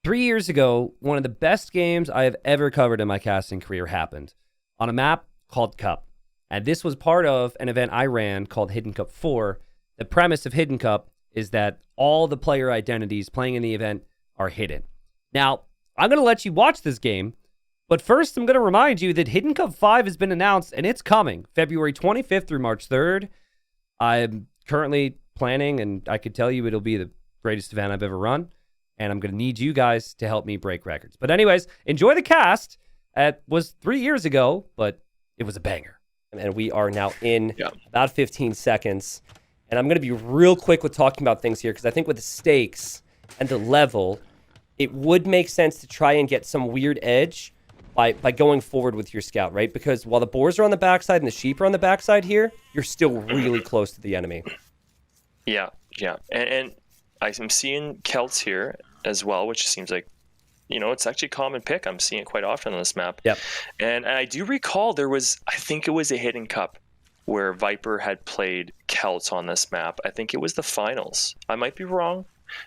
3 years ago, one of the best games I have ever covered in my casting career happened on a map called Cup. And this was part of an event I ran called Hidden Cup 4. The premise of Hidden Cup is that all the player identities playing in the event are hidden. Now, I'm going to let you watch this game, but first I'm going to remind you that Hidden Cup 5 has been announced and it's coming February 25th through March 3rd. I'm currently planning, and I could tell you it'll be the greatest event I've ever run. And I'm going to need you guys to help me break records. But anyways, enjoy the cast. It was 3 years ago, but it was a banger. And we are now in about 15 seconds. And I'm going to be real quick with talking about things here, because I think with the stakes and the level, it would make sense to try and get some weird edge by going forward with your scout, right? Because while the boars are on the backside and the sheep are on the backside here, you're still really close to the enemy. Yeah. And I'm seeing Celts here as well, which seems like, it's actually a common pick. I'm seeing it quite often on this map. Yep. And I do recall I think it was a Hidden Cup where Viper had played Celts on this map. I think it was the finals. I might be wrong,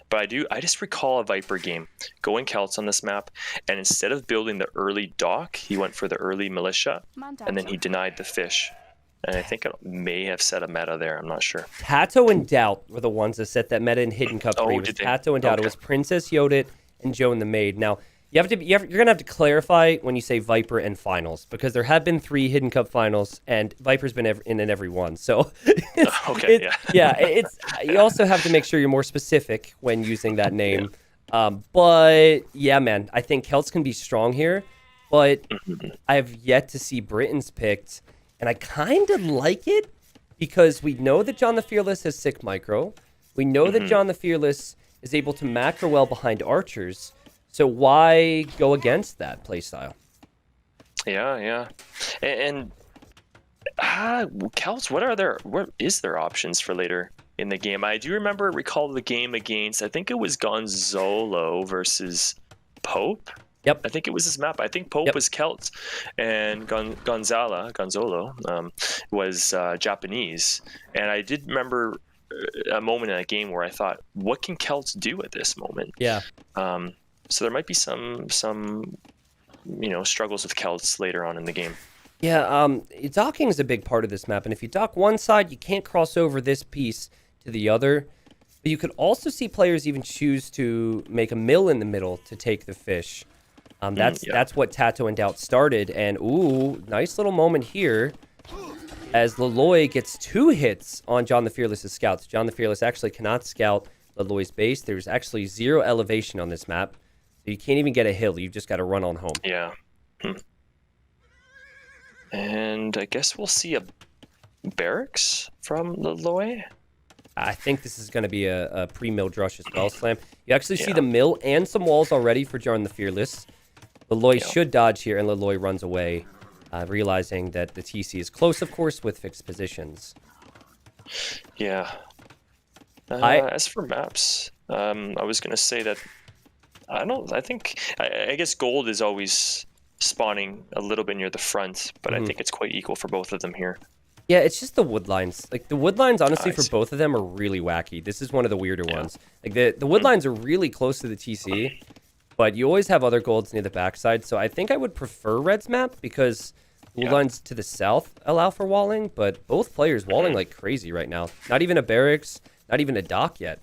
but I just recall a Viper game going Celts on this map, and instead of building the early dock, he went for the early militia, and then he denied the fish. And I think it may have set a meta there. I'm not sure. Tato and Doubt were the ones that set that meta in Hidden Cup 3. It was Tato and Doubt. Okay. It was Princess Yodit and Joan the Maid. Now, you're going to have to clarify when you say Viper and finals, because there have been 3 Hidden Cup finals, and Viper's been in every one. So, you also have to make sure you're more specific when using that name. But yeah, man, I think Celts can be strong here, but I have yet to see Britons picked. And I kind of like it because we know that John the Fearless has sick micro. We know that John the Fearless is able to macro well behind archers. So why go against that playstyle? Yeah. And Celts, what is their options for later in the game? I do recall the game against, I think it was Gonzalo versus Pope. Yep. I think it was this map. I think Pope was Celts, and Gonzalo was Japanese. And I did remember a moment in that game where I thought, what can Celts do at this moment? Yeah. So there might be some struggles with Celts later on in the game. Yeah. Docking is a big part of this map, and if you dock one side, you can't cross over this piece to the other. But you could also see players even choose to make a mill in the middle to take the fish. That's what Tato and Doubt started, and nice little moment here as Leloy gets 2 hits on John the Fearless's scouts. John the Fearless actually cannot scout Leloy's base. There's actually 0 elevation on this map, so you can't even get a hill. You've just got to run on home. Yeah. And I guess we'll see a barracks from Leloy. I think this is going to be a pre-mill drush as well, Slam. You actually see the mill and some walls already for John the Fearless. Leloy should dodge here, and Leloy runs away, realizing that the TC is close, of course, with fixed positions. Yeah. As for maps, I was going to say that I guess gold is always spawning a little bit near the front, but I think it's quite equal for both of them here. Yeah, it's just the wood lines. Like, the wood lines, honestly, for both of them are really wacky. This is one of the weirder ones. Like, the wood lines are really close to the TC, but you always have other golds near the backside. So I think I would prefer Red's map because wood lines to the south allow for walling, but both players walling like crazy right now. Not even a barracks, not even a dock yet.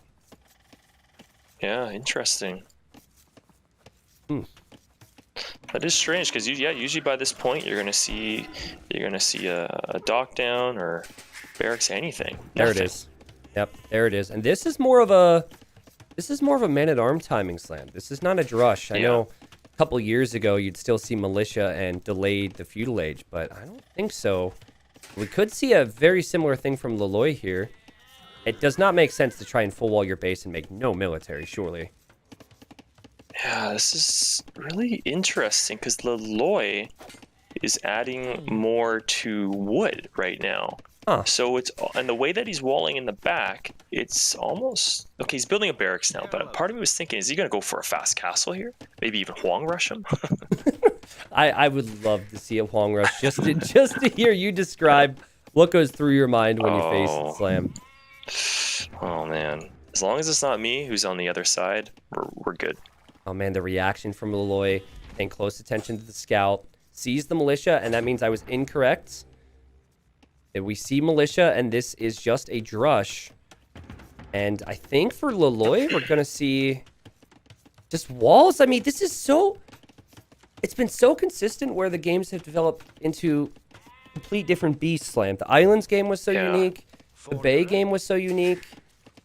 Yeah, interesting. That is strange because usually by this point you're gonna see a dock down or barracks, anything. There it is. Yep, there it is. And this is more of a man-at-arm timing slam. This is not a drush. I know a couple years ago you'd still see militia and delayed the feudal age, but I don't think so. We could see a very similar thing from Leloy here. It does not make sense to try and full wall your base and make no military, surely. Yeah, this is really interesting because Leloy is adding more to wood right now. So and the way that he's walling in the back, it's almost okay. He's building a barracks now, but part of me was thinking, is he going to go for a fast castle here? Maybe even Huang rush him. I would love to see a Huang rush just to hear you describe what goes through your mind when you face the slam. Oh man, as long as it's not me who's on the other side, we're good. Oh man, the reaction from Leloy, paying close attention to the scout, sees the militia, and that means I was incorrect. We see militia, and this is just a drush. And I think for Leloy, we're going to see just walls. I mean, this is so... It's been so consistent where the games have developed into complete different beasts, Slam. The Islands game was so unique. The Bay game was so unique.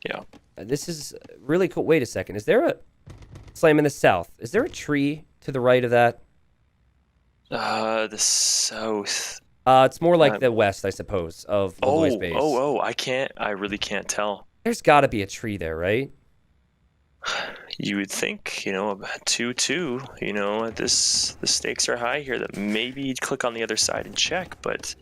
Yeah. This is really cool. Wait a second. Is there a... Slam in the south. Is there a tree to the right of that? The south. It's more like the west, I suppose, of Leloy's base. I really can't tell. There's got to be a tree there, right? You would think, 2-2, the stakes are high here, that maybe you'd click on the other side and check, but...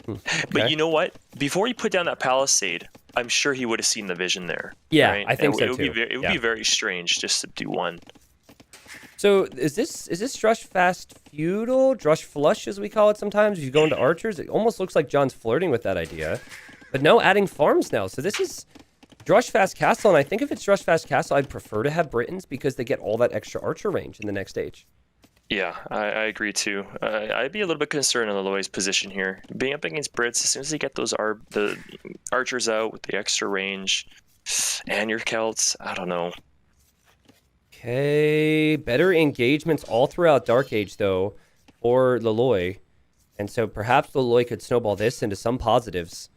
Okay. But you know what? Before he put down that palisade, I'm sure he would have seen the vision there. Yeah, right? I think so, it would too. It would be very strange just to do one. So is this Drush Fast Feudal? Drush Flush, as we call it sometimes? If you go into Archers, it almost looks like John's flirting with that idea. But no, adding farms now. So this is Drush Fast Castle, and I think if it's Drush Fast Castle, I'd prefer to have Britons because they get all that extra Archer range in the next stage. Yeah, I agree too. I'd be a little bit concerned on Leloy's position here. Being up against Brits, as soon as they get those the Archers out with the extra range, and your Celts, I don't know. Okay, better engagements all throughout Dark Age, though, for Leloy. And so perhaps Leloy could snowball this into some positives.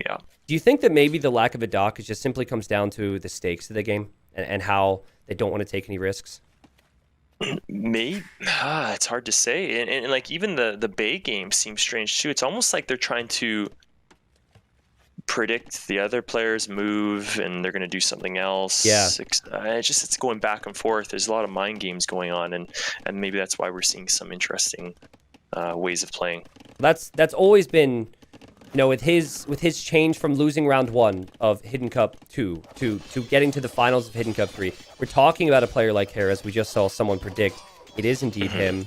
Yeah. Do you think that maybe the lack of a dock just simply comes down to the stakes of the game and how they don't want to take any risks? Maybe. It's hard to say. And like even the Bay game seems strange too. It's almost like they're trying to predict the other player's move and they're going to do something else. Yeah. It's going back and forth. There's a lot of mind games going on, and maybe that's why we're seeing some interesting ways of playing. That's always been, with his change from losing round 1 of Hidden Cup 2 to getting to the finals of Hidden Cup 3. We're talking about a player like Harris. We just saw someone predict it is indeed him.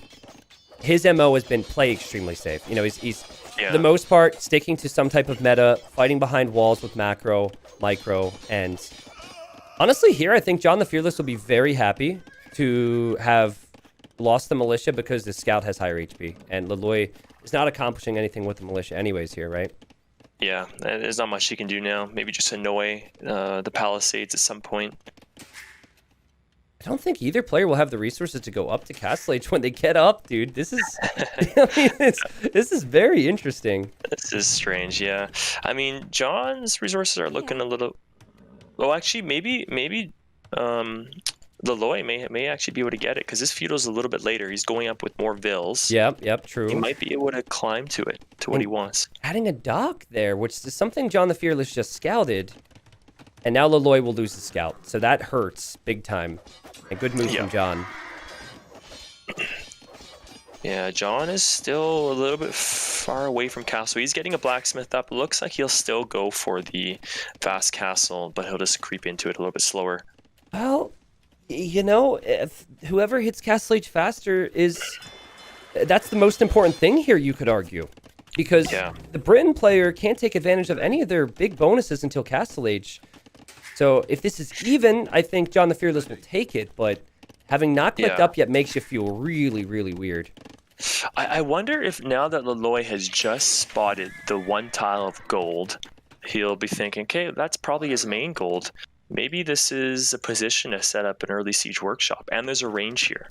His MO has been play extremely safe. He's for the most part sticking to some type of meta, fighting behind walls with macro, micro, and honestly here I think John the Fearless will be very happy to have lost the militia because the scout has higher HP, and Leloy is not accomplishing anything with the militia anyways here, right? Yeah, there's not much he can do now. Maybe just annoy the Palisades at some point. I don't think either player will have the resources to go up to Castle Age when they get up, dude. This is, this is very interesting. This is strange, yeah. I mean, John's resources are looking a little. Well, actually, maybe Leloy may actually be able to get it because this feudal's a little bit later. He's going up with more vills. Yep, true. He might be able to climb to it, to what he wants. Adding a dock there, which is something John the Fearless just scouted. And now Leloy will lose the scout. So that hurts big time. A good move from John. Yeah, John is still a little bit far away from castle. He's getting a blacksmith up. Looks like he'll still go for the fast castle, but he'll just creep into it a little bit slower. Well, if whoever hits Castle Age faster that's the most important thing here, you could argue. Because the Britain player can't take advantage of any of their big bonuses until Castle Age. So if this is even, I think John the Fearless will take it, but having not clicked up yet makes you feel really, really weird. I wonder if now that Leloy has just spotted the one tile of gold, he'll be thinking, okay, that's probably his main gold. Maybe this is a position to set up an early siege workshop, and there's a range here.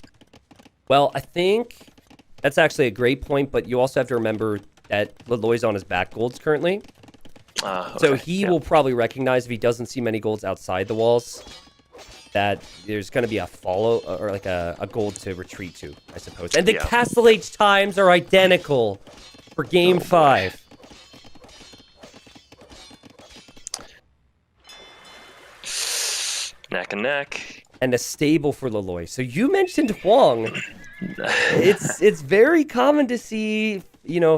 Well, I think that's actually a great point, but you also have to remember that Leloy's on his back golds currently. Okay. So he will probably recognize if he doesn't see many golds outside the walls that there's going to be a follow or like a gold to retreat to, I suppose. And the Castle Age times are identical for Game 5. Neck and neck. And a stable for Leloy. So you mentioned Huang. It's very common to see,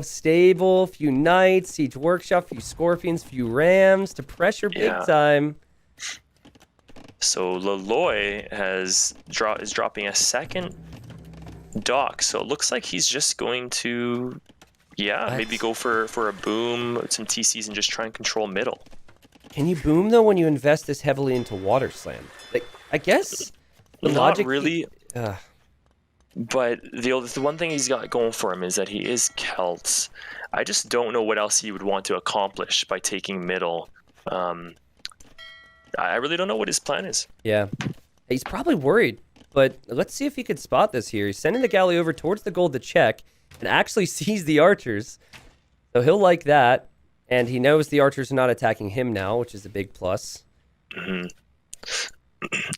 stable, few knights, siege workshop, few scorpions, few rams to pressure big time. So Leloy is dropping a second dock. So it looks like he's just going to, maybe go for a boom, some TCs, and just try and control middle. Can you boom though when you invest this heavily into Water Slam? Like, I guess The Not logic really. uh, But the one thing he's got going for him is that he is Celts. I just don't know what else he would want to accomplish by taking middle. I really don't know what his plan is. yeah. He's probably worried, but let's see if he could spot this here. He's sending the galley over towards the gold to check and actually sees the archers. So he'll like that. And he knows the archers are not attacking him now, which is a big plus. Mm-hmm.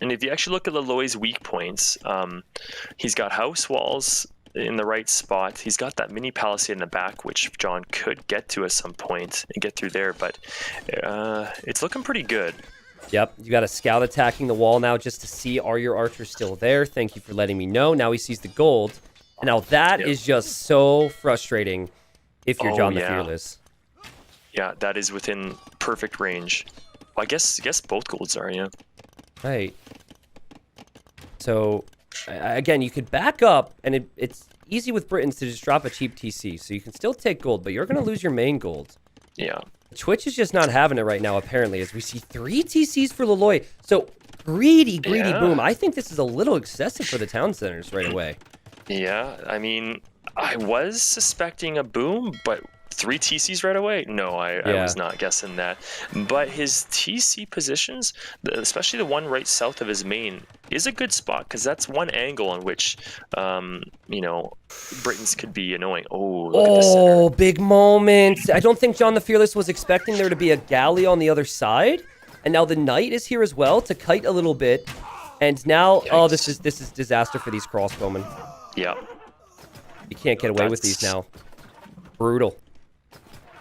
And if you actually look at Leloy's weak points, he's got house walls in the right spot. He's got that mini palisade in the back, which John could get to at some point and get through there, but it's looking pretty good. Yep, you got a scout attacking the wall now just to see, are your archers still there? Thank you for letting me know. Now he sees the gold. And now that is just so frustrating if you're John the Fearless. Yeah, that is within perfect range. Well, I guess both golds are, yeah. Right. So, again, you could back up, and it's easy with Britons to just drop a cheap TC, so you can still take gold, but you're going to lose your main gold. Yeah. Twitch is just not having it right now, apparently, as we see 3 TCs for Leloy. So, greedy boom. I think this is a little excessive for the town centers right away. Yeah, I mean, I was suspecting a boom, but 3 TCs right away? No, I was not guessing that. But his TC positions, especially the one right south of his main, is a good spot because that's one angle on which, Britons could be annoying. Oh, look at this center. Big moment. I don't think John the Fearless was expecting there to be a galley on the other side. And now the knight is here as well to kite a little bit. And now, Yikes. this is disaster for these crossbowmen. Yeah. You can't get away with these now. Brutal.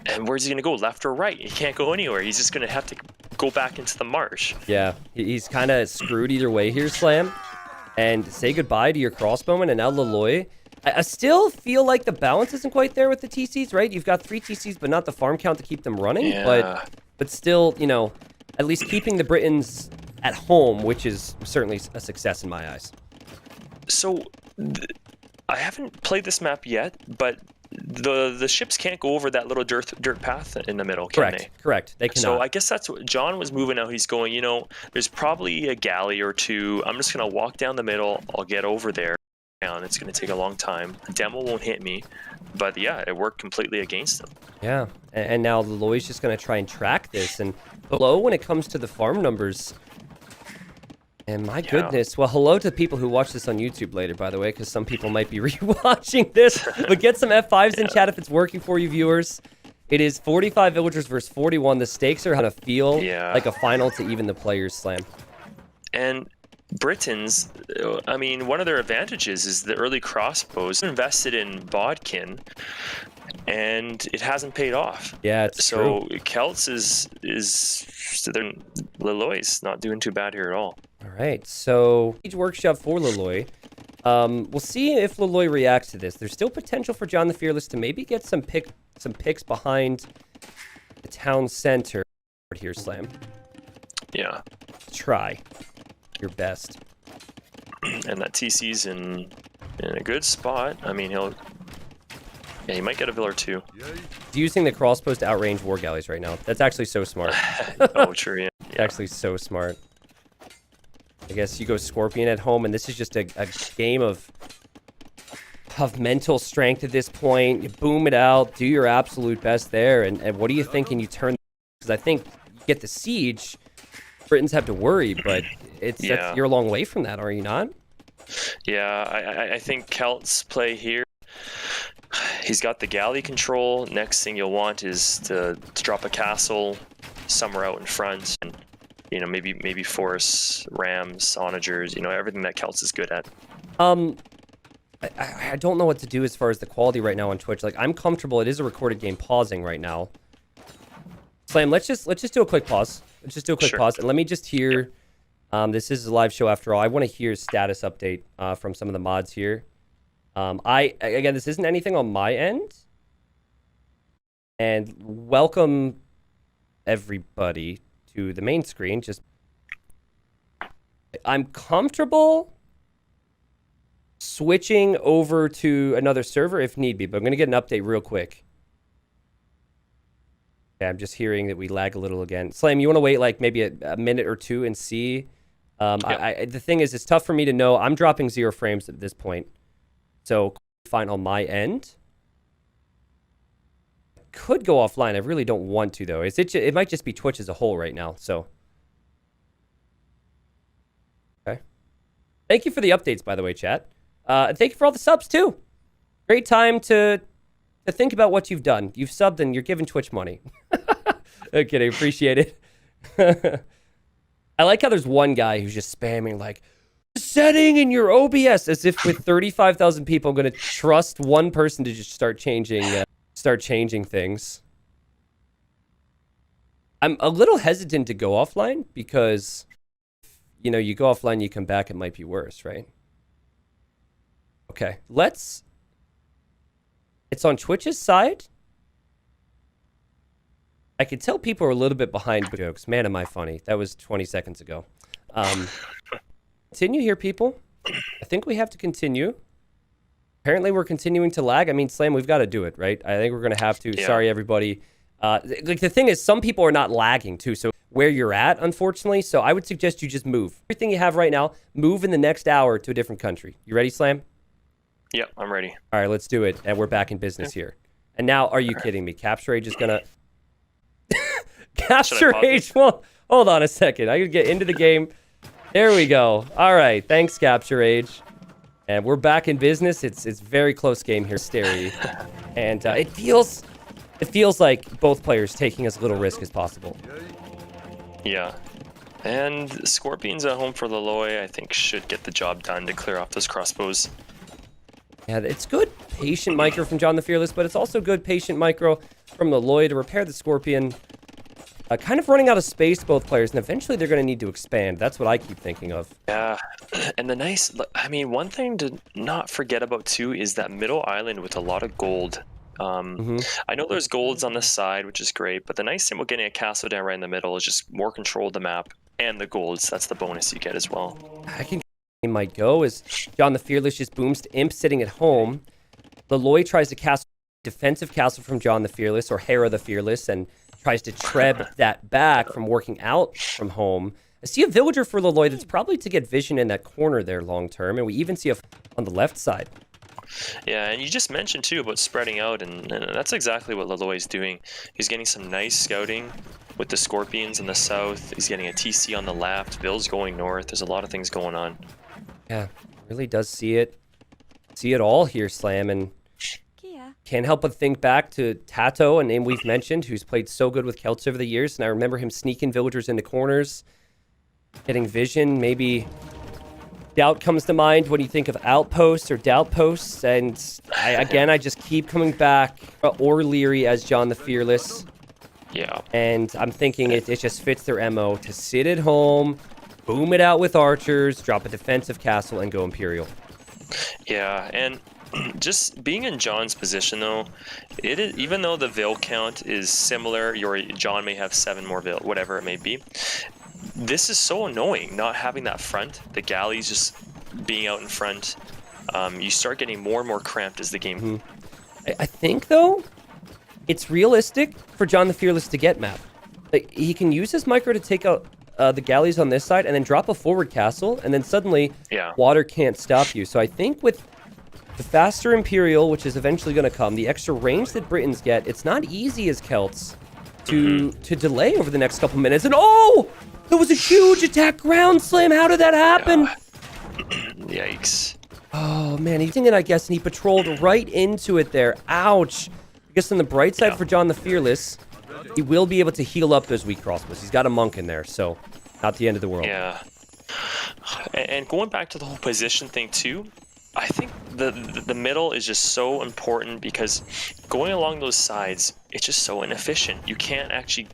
And where's he going to go? Left or right? He can't go anywhere. He's just going to have to go back into the marsh. Yeah, he's kind of screwed either way here, Slam. And say goodbye to your crossbowman and now Leloy. I still feel like the balance isn't quite there with the TCs, right? You've got 3 TCs, but not the farm count to keep them running. Yeah. But still, at least keeping the Britons at home, which is certainly a success in my eyes. So, I haven't played this map yet, but the ships can't go over that little dirt path in the middle, can they? Correct. They cannot. So I guess that's what John was moving out. He's going, there's probably a galley or 2. I'm just going to walk down the middle. I'll get over there. And it's going to take a long time. The demo won't hit me. But yeah, it worked completely against him. Yeah. And now Leloy's just going to try and track this. And below when it comes to the farm numbers. And my goodness. Well, hello to people who watch this on YouTube later, by the way, because some people might be rewatching this. But get some F5s in chat if it's working for you, viewers. It is 45 villagers versus 41. The stakes are going to feel like a final to even the players, Slam. And Britons, I mean, one of their advantages is the early crossbows. Invested in Bodkin, and it hasn't paid off. Yeah, it's true. So Celts is Leloy's not doing too bad here at all. All right, so Siege Workshop for Leloy. We'll see if Leloy reacts to this. There's still potential for John the Fearless to maybe get some picks behind the town center here, Slam. Yeah. Try your best. And that TC's in a good spot. I mean, he might get a vill or 2. He's using the crossbows to outrange war galleys right now. That's actually so smart. Oh, true, yeah. Actually so smart. I guess you go Scorpion at home, and this is just a game of mental strength at this point. You boom it out, do your absolute best there, and what do you think? And you turn, because I think you get the siege, Britons have to worry, but you're a long way from that, are you not? Yeah, I think Celts play here. He's got the galley control. Next thing you'll want is to drop a castle somewhere out in front, and maybe force rams, onagers, everything that Celts is good at. I don't know what to do as far as the quality right now on Twitch. Like, I'm comfortable. It is a recorded game pausing right now. Slam, let's just do a quick pause. Let's just do a quick pause, and let me just hear. This is a live show after all. I want to hear status update from some of the mods here. Again, this isn't anything on my end. And welcome everybody to the main screen. I'm comfortable switching over to another server if need be, but I'm going to get an update real quick. Okay, I'm just hearing that we lag a little again. Slam, you want to wait like maybe a minute or 2 and see The thing is, it's tough for me to know. I'm dropping 0 frames at this point. So fine on my end. Could go offline. I really don't want to, though. It might just be Twitch as a whole right now. So, okay. Thank you for the updates, by the way, chat. And thank you for all the subs too. Great time to think about what you've done. You've subbed and you're giving Twitch money. Okay, I appreciate it. I like how there's one guy who's just spamming like setting in your OBS, as if with 35,000 people, I'm going to trust one person to just start changing things. I'm a little hesitant to go offline because, you know, you go offline, you come back, it might be worse, right? Okay, it's on Twitch's side. I could tell people are a little bit behind jokes. Man, am I funny. That was 20 seconds ago. Continue here, people. I think we have to continue. Apparently, we're continuing to lag. I mean, Slam, we've got to do it, right? I think we're going to have to. Yeah. Sorry, everybody. Like the thing is, some people are not lagging, too. So where you're at, unfortunately. So I would suggest you just move. Everything you have right now, move in the next hour to a different country. You ready, Slam? Yep, I'm ready. All right, let's do it. And we're back in business here. And now, are you kidding me? Capture Age is going to... Capture Age. Well, hold on a second. I could get into the game. There we go. All right. Thanks, Capture Age. And we're back in business. It's very close game here, Stary. And it feels like both players taking as little risk as possible. Yeah. And Scorpions at home for Laloy, I think, should get the job done to clear off those crossbows. Yeah, it's good patient micro from John the Fearless, but it's also good patient micro from Laloy to repair the Scorpion. Kind of running out of space, both players, and eventually they're going to need to expand. That's what I keep thinking of. Yeah, and one thing to not forget about, too, is that middle island with a lot of gold. I know there's golds on the side, which is great, but the nice thing about getting a castle down right in the middle is just more control of the map and the golds. That's the bonus you get as well. I think might go as John the Fearless just booms to Imp sitting at home. Laloy tries to cast defensive castle from John the Fearless, or Hera the Fearless, and tries to treb that back from working out from home. I see a villager for Laloy that's probably to get vision in that corner there long term, and we even see on the left side. Yeah, and you just mentioned too about spreading out, and that's exactly what Laloy is doing. He's getting some nice scouting with the Scorpions in the south. He's getting a TC on the left. Bill's going north. There's a lot of things going on. Yeah, really does see it all here, Slam, and can't help but think back to Tato, a name we've mentioned, who's played so good with Celts over the years, and I remember him sneaking villagers into corners, getting vision. Maybe Doubt comes to mind when you think of Outposts or Doubtposts, and I just keep coming back. Or Leary as John the Fearless. Yeah. And I'm thinking it just fits their MO to sit at home, boom it out with archers, drop a defensive castle, and go Imperial. Yeah, and just being in John's position, though, it is, even though the Vil count is similar, John may have 7 more Vil, whatever it may be. This is so annoying, not having that front. The galleys just being out in front. You start getting more and more cramped as the game. I think, though, it's realistic for John the Fearless to get map. Like, he can use his micro to take out the galleys on this side and then drop a forward castle, and then suddenly water can't stop you. So I think with the faster Imperial, which is eventually going to come, the extra range that Britons get, it's not easy as Celts to delay over the next couple minutes. And oh! There was a huge attack ground slam. How did that happen? Yeah. Yikes. Oh, man. He's thinking, I guess, and he patrolled right into it there. Ouch. I guess on the bright side for John the Fearless, he will be able to heal up those weak crossbows. He's got a monk in there, so not the end of the world. Yeah. And going back to the whole position thing, too, I think the middle is just so important because going along those sides, it's just so inefficient. You can't actually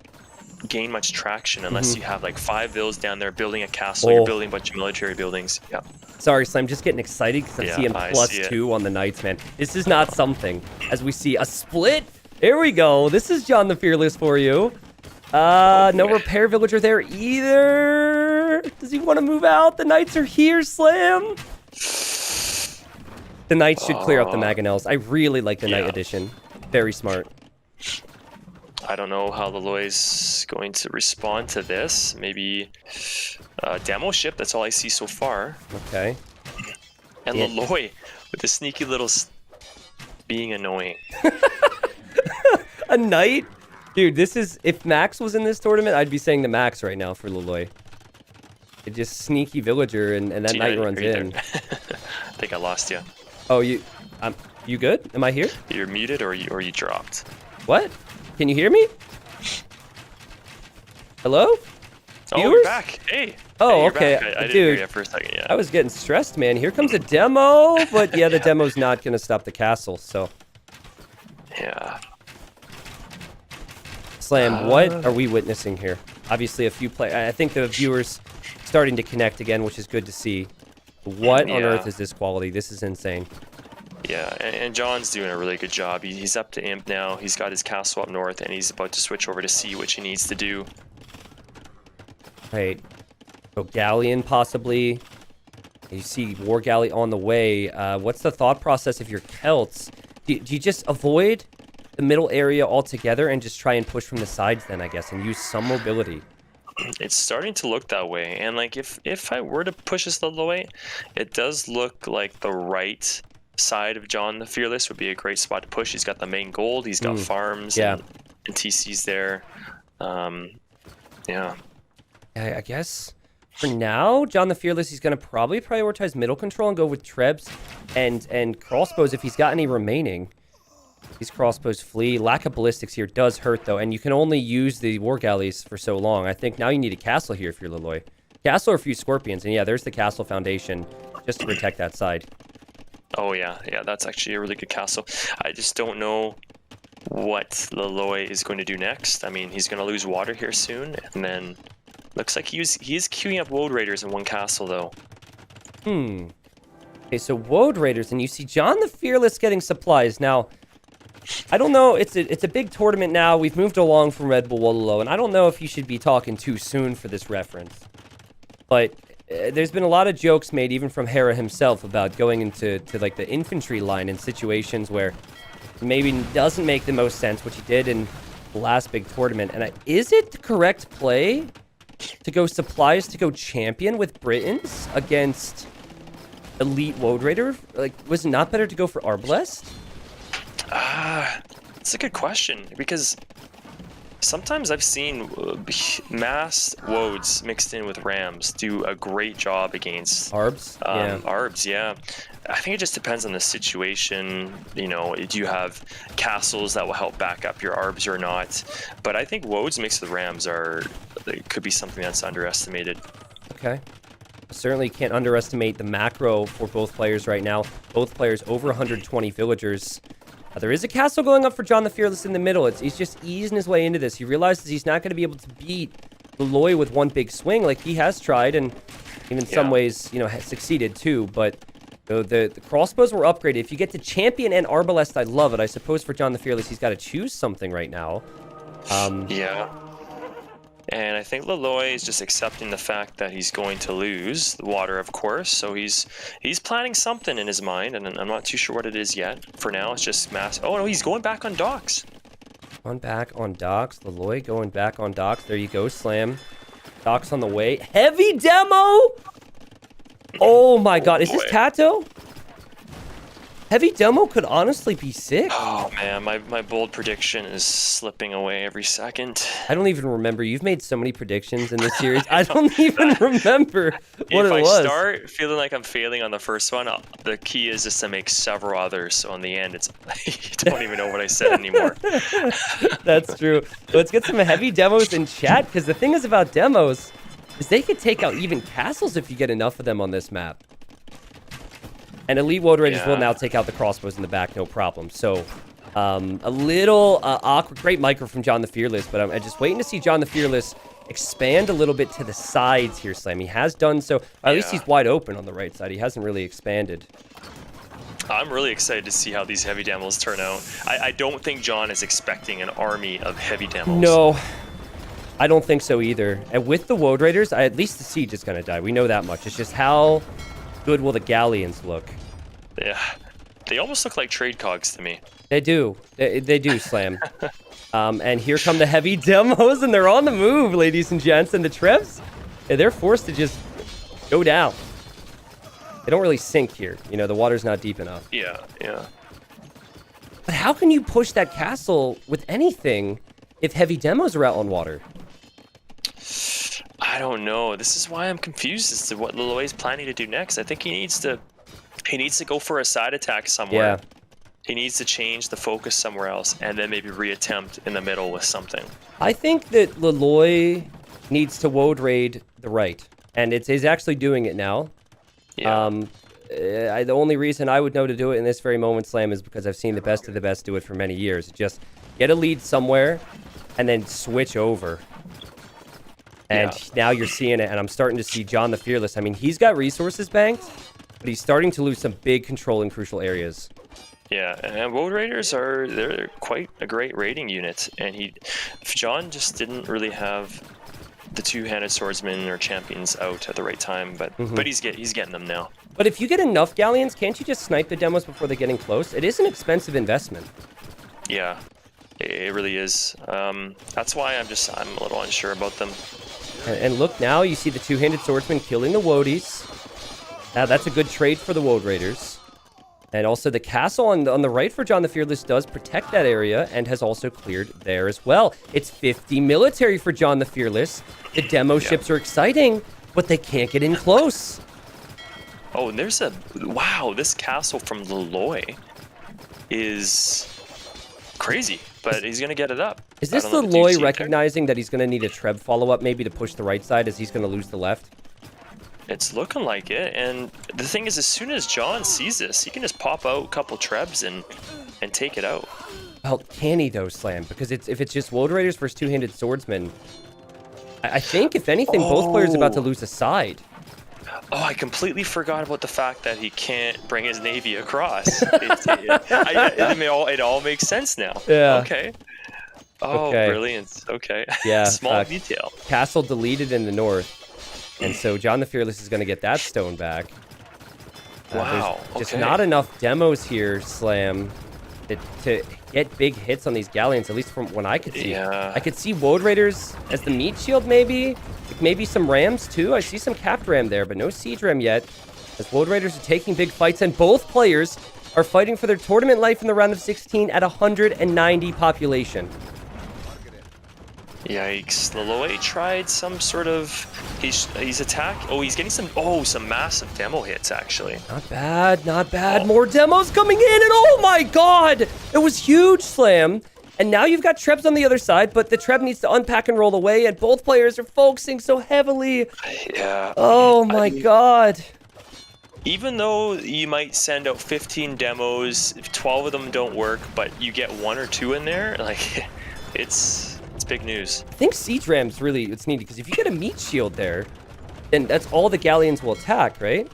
gain much traction unless you have like 5 Vils down there building a castle. You're building a bunch of military buildings. Yeah. Sorry, Slam, just getting excited because I'm seeing +2 on the Knights, man. This is not something. As we see a split. There we go. This is John the Fearless for you. No repair villager there either. Does he want to move out? The Knights are here, Slam. The Knights should clear up the Mangonels. I really like the Knight edition. Very smart. I don't know how Laloy's going to respond to this. Maybe Demo ship, that's all I see so far. Okay. And Yeah. Laloy with the sneaky little being annoying. A knight? Dude, this is... If Max was in this tournament, I'd be saying the Max right now for Laloy. It just sneaky villager, and that Tina, knight runs are you there? in. I think I lost you. Oh, you good? Am I here? You're muted or you dropped. What? Can you hear me? Hello? Oh, Viewers? you're back. Hey. Oh, Hey, you're okay. back. I didn't Dude, hear you for a second. Yeah. I was getting stressed, man. Here comes a demo, but yeah, the demo's not going to stop the castle, so... Yeah. Slam, what are we witnessing here? Obviously, a few play. I think the viewers starting to connect again, which is good to see. What on Yeah. earth is this quality? This is insane. Yeah, and John's doing a really good job. He's up to Imp now. He's got his castle up north, and he's about to switch over to C, which he needs to do. Right. So Galleon, possibly. You see War Galley on the way. What's the thought process if you're Celts? Do you just avoid the middle area altogether and just try and push from the sides then, I guess, and use some mobility? It's starting to look that way. And like if I were to push this Laloy, it does look like the right side of John the Fearless would be a great spot to push. He's got the main gold, he's got farms Yeah. and TCs there. Yeah. I guess for now, John the Fearless, he's going to probably prioritize middle control and go with Trebs and crossbows if he's got any remaining. These crossbows flee. Lack of ballistics here does hurt, though, and you can only use the War Galleys for so long. I think now you need a castle here if you're Laloy. Castle or a few Scorpions, and yeah, there's the castle foundation just to protect that side. Oh yeah, that's actually a really good castle. I just don't know what Laloy is going to do next. I mean, he's going to lose water here soon, and then looks like he is queuing up Woad Raiders in one castle though. Okay, so Woad Raiders, and you see John the Fearless getting supplies. Now, I don't know, it's a big tournament now. We've moved along from Red Bull Wololo, and I don't know if you should be talking too soon for this reference. But there's been a lot of jokes made, even from Hera himself, about going into like the infantry line in situations where maybe doesn't make the most sense, which he did in the last big tournament. And is it the correct play to go supplies to go champion with Britons against elite Woad Raider? Like, was it not better to go for Arbalest? It's a good question because sometimes I've seen mass Woads mixed in with Rams do a great job against Arbs? Yeah. Arbs, yeah. I think it just depends on the situation. You know, do you have castles that will help back up your Arbs or not? But I think Woads mixed with Rams could be something that's underestimated. Okay. Certainly can't underestimate the macro for both players right now. Both players over 120 villagers. There is a castle going up for John the Fearless in the middle. He's just easing his way into this. He realizes he's not going to be able to beat Laloy with one big swing like he has tried, and in some ways, you know, has succeeded too. But the crossbows were upgraded. If you get to champion and Arbalest, I love it. I suppose for John the Fearless, he's got to choose something right now. Yeah. And I think Laloy is just accepting the fact that he's going to lose the water, of course. So he's planning something in his mind, and I'm not too sure what it is yet. For now, it's just mass. Oh no, he's going back on docks. On back on docks. Laloy going back on docks. There you go, Slam. Docks on the way. Heavy demo! Oh my god, is this Tato? Heavy demo could honestly be sick. Oh man, my bold prediction is slipping away every second. I don't even remember. You've made so many predictions in this series. I don't even remember what it was. If I start feeling like I'm failing on the first one, the key is just to make several others. So in the end, it's you don't even know what I said anymore. That's true. Let's get some heavy demos in chat, because the thing is about demos is they could take out even castles if you get enough of them on this map. And Elite Woad Raiders will now take out the crossbows in the back, no problem. So, a little awkward. Great micro from John the Fearless, but I'm just waiting to see John the Fearless expand a little bit to the sides here, Slam. He has done so. Or at least he's wide open on the right side. He hasn't really expanded. I'm really excited to see how these heavy demos turn out. I don't think John is expecting an army of heavy demos. No, I don't think so either. And with the Woad Raiders, at least the siege is going to die. We know that much. It's just how good will the Galleons look? Yeah, they almost look like trade cogs to me. They do. They do, Slam. And here come the heavy demos, and they're on the move, ladies and gents. And the Trebs, they're forced to just go down. They don't really sink here. You know, the water's not deep enough. Yeah. But how can you push that castle with anything if heavy demos are out on water? I don't know. This is why I'm confused as to what Loloy is planning to do next. I think he needs to go for a side attack somewhere. Yeah. He needs to change the focus somewhere else and then maybe reattempt in the middle with something. I think that Loloy needs to Woad raid the right, and he's actually doing it now. Yeah. The only reason I would know to do it in this very moment, Slam, is because I've seen the best of the best do it for many years. Just get a lead somewhere and then switch over. And now you're seeing it, and I'm starting to see John the Fearless. I mean, he's got resources banked, but he's starting to lose some big control in crucial areas. Yeah, and Woad Raiders they're quite a great raiding unit, and John just didn't really have the two-handed swordsman or champions out at the right time, but he's getting them now. But if you get enough galleons, can't you just snipe the demos before they're getting close? It is an expensive investment. Yeah, it really is. That's why I'm a little unsure about them. And look now, you see the two-handed swordsman killing the Woadies. That's a good trade for the Woad Raiders. And also the castle on the right for John the Fearless does protect that area and has also cleared there as well. It's 50 military for John the Fearless. The demo ships are exciting, but they can't get in close. Oh, and this castle from Loloy is crazy, but he's going to get it up. Is this Loloy recognizing that he's going to need a Treb follow-up maybe to push the right side as he's going to lose the left? It's looking like it, and the thing is, as soon as John sees this, he can just pop out a couple Trebs and take it out. Well, can he though, Slam? Because if it's just Woad Raiders versus two-handed swordsmen, I think, if anything, both players are about to lose a side. Oh, I completely forgot about the fact that he can't bring his navy across. It all makes sense now. Yeah. Okay. Oh, okay. Brilliant. Okay. Yeah. Small detail. Castle deleted in the north. And so John the Fearless is going to get that stone back. Wow. There's just not enough demos here, Slam, to get big hits on these galleons, at least from what I could see. Yeah. I could see Woad Raiders as the meat shield, maybe. Maybe some rams, too. I see some capped ram there, but no siege ram yet. As Woad Raiders are taking big fights, and both players are fighting for their tournament life in the round of 16 at 190 population. Yikes. Loloy tried some sort of... He's attacked... Oh, he's getting some massive demo hits, actually. Not bad, not bad. More demos coming in, and oh my god! It was huge, Slam. And now you've got Trebs on the other side, but the Treb needs to unpack and roll away, and both players are focusing so heavily. Yeah. Oh my god. Even though you might send out 15 demos, if 12 of them don't work, but you get 1 or 2 in there, like, it's big news. I think siege ram's really it's needed, because if you get a meat shield there, then that's all the galleons will attack, right?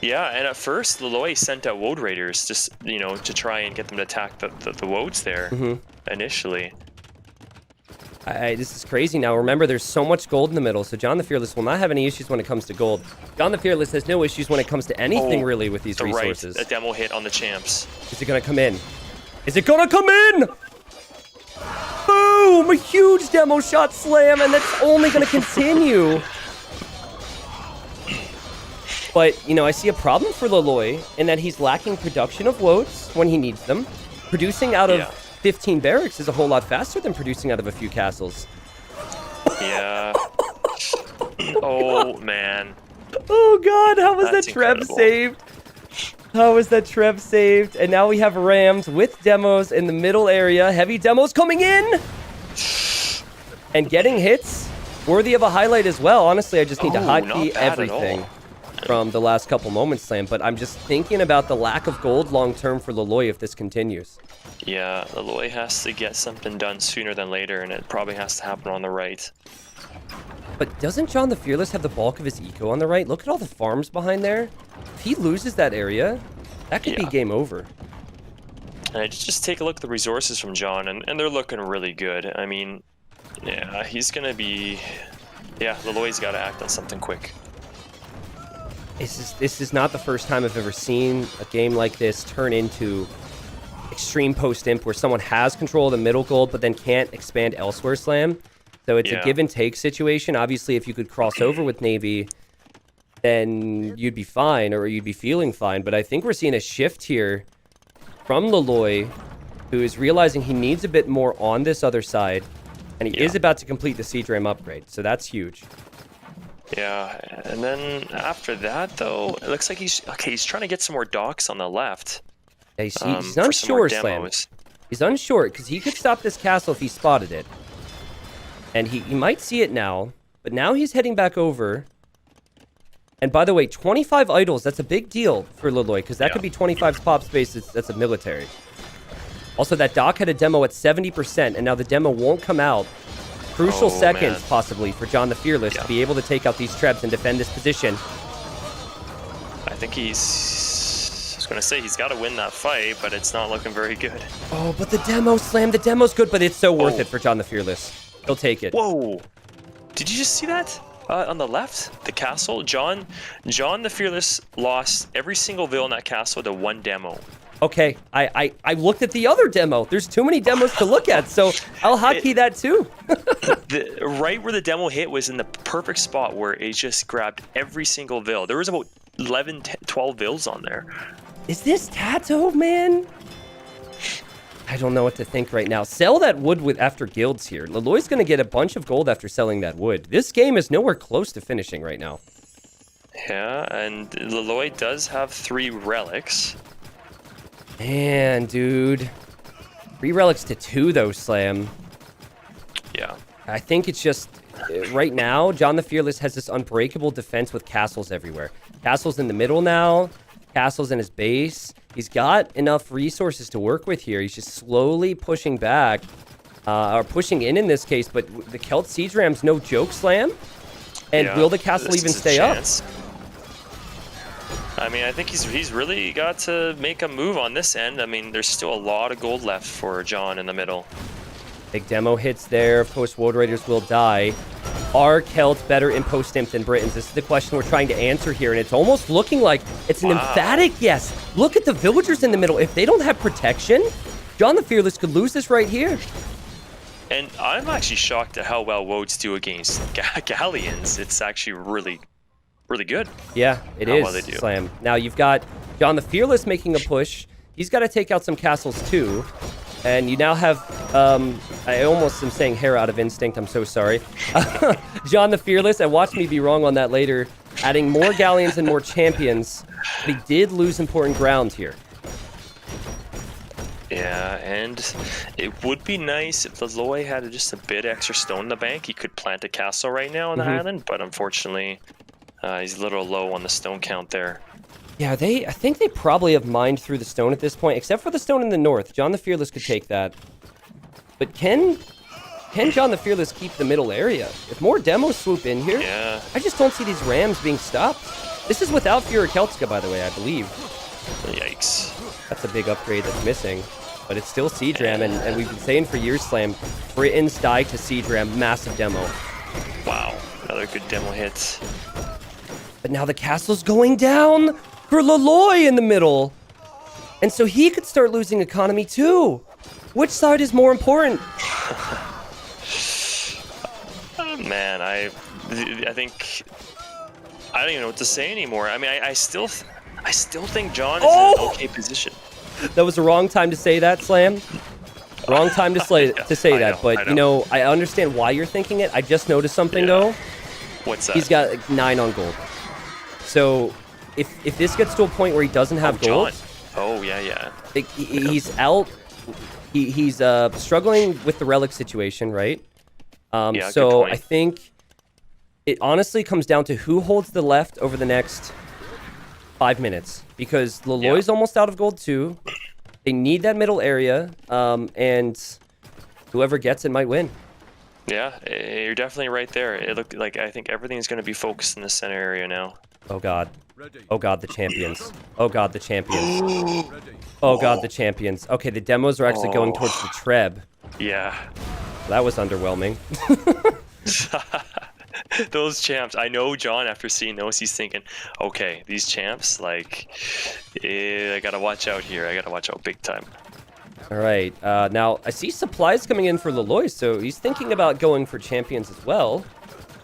Yeah, and at first, Loloy sent out Woad Raiders just, to try and get them to attack the Woads there initially. This is crazy now. Remember, there's so much gold in the middle, so John the Fearless will not have any issues when it comes to gold. John the Fearless has no issues when it comes to anything, really, with these resources. Right, a demo hit on the champs. Is it going to come in? Is it going to come in? Boom! A huge demo shot, Slam, and that's only going to continue. But, I see a problem for Loloy in that he's lacking production of Woads when he needs them. Producing out of 15 barracks is a whole lot faster than producing out of a few castles. Yeah. Oh, man. Oh, God. How was that Treb incredible. saved? How was that Treb saved? And now we have Rams with demos in the middle area. Heavy demos coming in. And getting hits. Worthy of a highlight as well. Honestly, I just need to hotkey everything from the last couple moments, Slam. But I'm just thinking about the lack of gold long-term for Loloy if this continues. Yeah, Loloy has to get something done sooner than later, and it probably has to happen on the right. But doesn't John the Fearless have the bulk of his eco on the right? Look at all the farms behind there. If he loses that area, that could be game over. And just take a look at the resources from John, and they're looking really good. I mean, yeah, he's going to be... Yeah, Loloy's got to act on something quick. This is not the first time I've ever seen a game like this turn into extreme post-imp where someone has control of the middle gold but then can't expand elsewhere, Slam. So it's a Yeah. give and take situation. Obviously, if you could cross over with Navy, then you'd be fine, or you'd be feeling fine. But I think we're seeing a shift here from Laloy, who is realizing he needs a bit more on this other side, and he is about to complete the Siege Ram upgrade. So that's huge. Yeah, and then after that, though, it looks like he's trying to get some more docks on the left. Yeah, he's for some more unsure, Slam. demos. He's unsure because he could stop this castle if he spotted it. And he might see it now, but now he's heading back over. And by the way, 25 idols, that's a big deal for Laloy, because that could be 25 pop space. That's a military. Also, that dock had a demo at 70%, and now the demo won't come out. Crucial seconds, man. possibly, for John the Fearless to be able to take out these Trebs and defend this position. I think I was going to say he's got to win that fight, but it's not looking very good. Oh, but the demo, Slam, the demo's good, but it's so worth it for John the Fearless. He'll take it. Whoa! Did you just see that? On the left, the castle, John the Fearless lost every single vill in that castle to one demo. Okay, I looked at the other demo. There's too many demos to look at, so I'll hotkey that too. Right where the demo hit was in the perfect spot where it just grabbed every single vill. There was about 11, 12 vills on there. Is this Tato, man? I don't know what to think right now. Sell that wood after guilds here. Laloy's going to get a bunch of gold after selling that wood. This game is nowhere close to finishing right now. Yeah, and Laloy does have 3 relics. Man, dude. 3 relics to 2, though, Slam. Yeah. I think it's just... Right now, John the Fearless has this unbreakable defense with castles everywhere. Castles in the middle now. Castles in his base. He's got enough resources to work with here. He's just slowly pushing back. Or pushing in this case. But the Celt Siege Ram's no joke, Slam. And will the castle even stay up? I mean, I think he's really got to make a move on this end. I mean, there's still a lot of gold left for John in the middle. Big demo hits there. Of course, World Raiders will die. Are Celts better in post-imp than Britons? This is the question we're trying to answer here, and it's almost looking like it's an emphatic yes. Look at the villagers in the middle. If they don't have protection, John the Fearless could lose this right here. And I'm actually shocked at how well Wodes do against Galleons. It's actually really good. Yeah, it How is, well they do. Slam. Now, you've got John the Fearless making a push. He's got to take out some castles, too. And you now have, I almost am saying hair out of instinct. I'm so sorry. John the Fearless, and watch me be wrong on that later, adding more galleons and more champions. But he did lose important ground here. Yeah, and it would be nice if Laloy had just a bit extra stone in the bank. He could plant a castle right now on the island, but unfortunately, he's a little low on the stone count there. Yeah, I think they probably have mined through the stone at this point, except for the stone in the north. John the Fearless could take that. But can John the Fearless keep the middle area? If more demos swoop in here, I just don't see these rams being stopped. This is without Fuhrer Keltska, by the way, I believe. Yikes. That's a big upgrade that's missing. But it's still Siege Ram, and we've been saying for years, Slam, Britons die to Siege Ram, massive demo. Wow, another good demo hit. But now the castle's going down for Laloy in the middle. And so he could start losing economy too. Which side is more important? Man, I think I don't even know what to say anymore. I mean, I still think John is in an okay position. That was the wrong time to say that, Slam. Wrong time to say that. But you know, I understand why you're thinking it. I just noticed something though. What's that? He's got like 9 on gold. So if this gets to a point where he doesn't have gold, John. Oh yeah. He's out. He's struggling with the relic situation, right? So I think it honestly comes down to who holds the left over the next 5 minutes, because Laloy's almost out of gold too. They need that middle area, and whoever gets it might win. Yeah, you're definitely right there. It looked like I think everything's going to be focused in the center area now. Oh god. Oh god, the champions. Oh god, the champions. Oh god, the champions. Okay, the demos are actually going towards the Treb. Yeah. That was underwhelming. Those champs. I know John, after seeing those, he's thinking, okay, these champs, like, I gotta watch out here. I gotta watch out big time. All right. Now, I see supplies coming in for Leloy, so he's thinking about going for champions as well.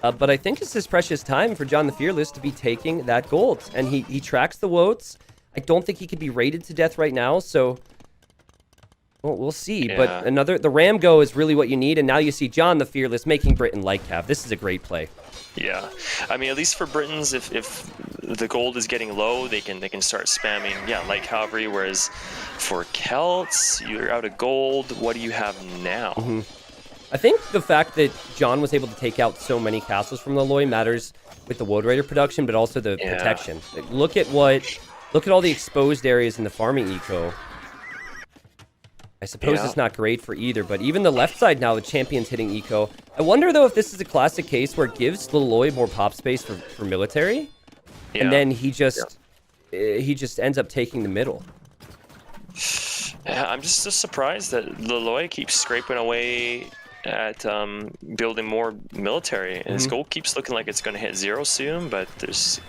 But I think it's his precious time for John the Fearless to be taking that gold. And he tracks the Woats. I don't think he could be raided to death right now, so... Well, we'll see. Yeah. But the Ram Go is really what you need, and now you see John the Fearless making Britain like Cav. This is a great play. Yeah, I mean, at least for Britons, if the gold is getting low, they can start spamming, light cavalry. Whereas for Celts, you're out of gold. What do you have now? Mm-hmm. I think the fact that John was able to take out so many castles from Leloy matters with the Woad Raider production, but also the protection. Like, look at all the exposed areas in the farming eco. I suppose it's not great for either, but even the left side now, the champion's hitting eco. I wonder, though, if this is a classic case where it gives Leloy more pop space for military, and then he just ends up taking the middle. Yeah, I'm just so surprised that Leloy keeps scraping away at building more military, and his gold keeps looking like it's going to hit 0 soon, but there's,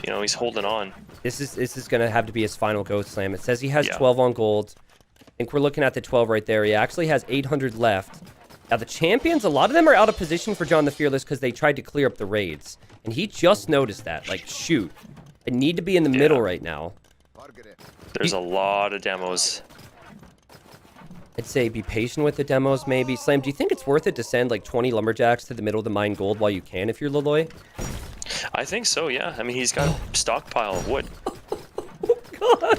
he's holding on. This is going to have to be his final go slam. It says he has 12 on gold. I think we're looking at the 12 right there. He actually has 800 left. Now, the champions, a lot of them are out of position for John the Fearless because they tried to clear up the raids. And he just noticed that. Like, shoot. I need to be in the middle right now. There's a lot of demos. I'd say be patient with the demos, maybe. Slam, do you think it's worth it to send, like, 20 lumberjacks to the middle to mine gold while you can if you're Leloy? I think so, yeah. I mean, he's got a stockpile of wood. Oh, God.